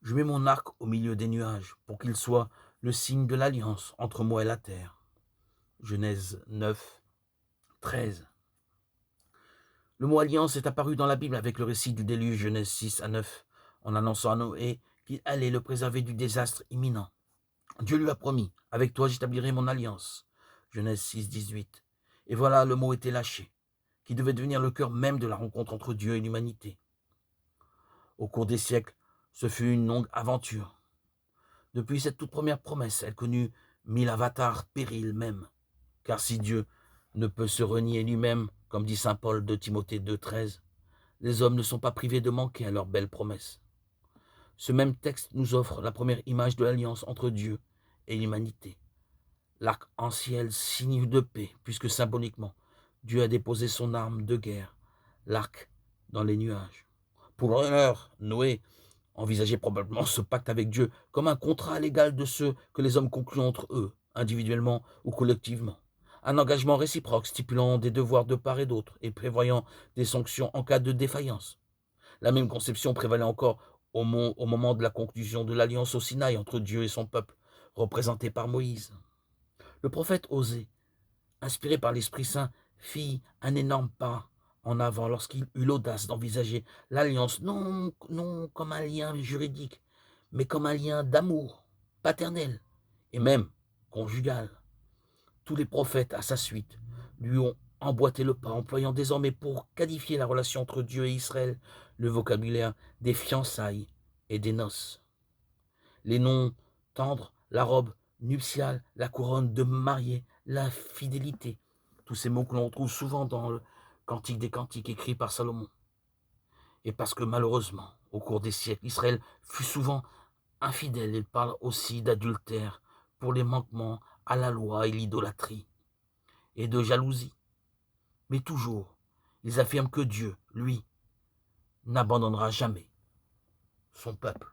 Je mets mon arc au milieu des nuages pour qu'il soit le signe de l'alliance entre moi et la terre. Genèse 9, 13. Le mot alliance est apparu dans la Bible avec le récit du déluge, Genèse 6 à 9, en annonçant à Noé qu'il allait le préserver du désastre imminent. Dieu lui a promis, avec toi j'établirai mon alliance. Genèse 6, 18. Et voilà, le mot était lâché, qui devait devenir le cœur même de la rencontre entre Dieu et l'humanité. Au cours des siècles, ce fut une longue aventure. Depuis cette toute première promesse, elle connut mille avatars, périls même. Car si Dieu ne peut se renier lui-même, comme dit saint Paul de Timothée 2,13, les hommes ne sont pas privés de manquer à leurs belles promesses. Ce même texte nous offre la première image de l'alliance entre Dieu et l'humanité. L'arc-en-ciel signe de paix, puisque symboliquement, Dieu a déposé son arme de guerre, l'arc, dans les nuages. Pour l'honneur, Noé envisageait probablement ce pacte avec Dieu comme un contrat à l'égal de ceux que les hommes concluent entre eux, individuellement ou collectivement. Un engagement réciproque stipulant des devoirs de part et d'autre et prévoyant des sanctions en cas de défaillance. La même conception prévalait encore au moment de la conclusion de l'alliance au Sinaï entre Dieu et son peuple, représenté par Moïse. Le prophète Osée, inspiré par l'Esprit Saint, fit un énorme pas en avant lorsqu'il eut l'audace d'envisager l'alliance non comme un lien juridique, mais comme un lien d'amour paternel et même conjugal. Tous les prophètes à sa suite lui ont emboîté le pas, employant désormais pour qualifier la relation entre Dieu et Israël le vocabulaire des fiançailles et des noces. Les noms tendres, la robe nuptiale, la couronne de mariée, la fidélité, tous ces mots que l'on trouve souvent dans le Cantique des Cantiques écrit par Salomon. Et parce que malheureusement, au cours des siècles, Israël fut souvent infidèle, il parle aussi d'adultère pour les manquements à la loi et l'idolâtrie, et de jalousie. Mais toujours, ils affirment que Dieu, lui, n'abandonnera jamais son peuple.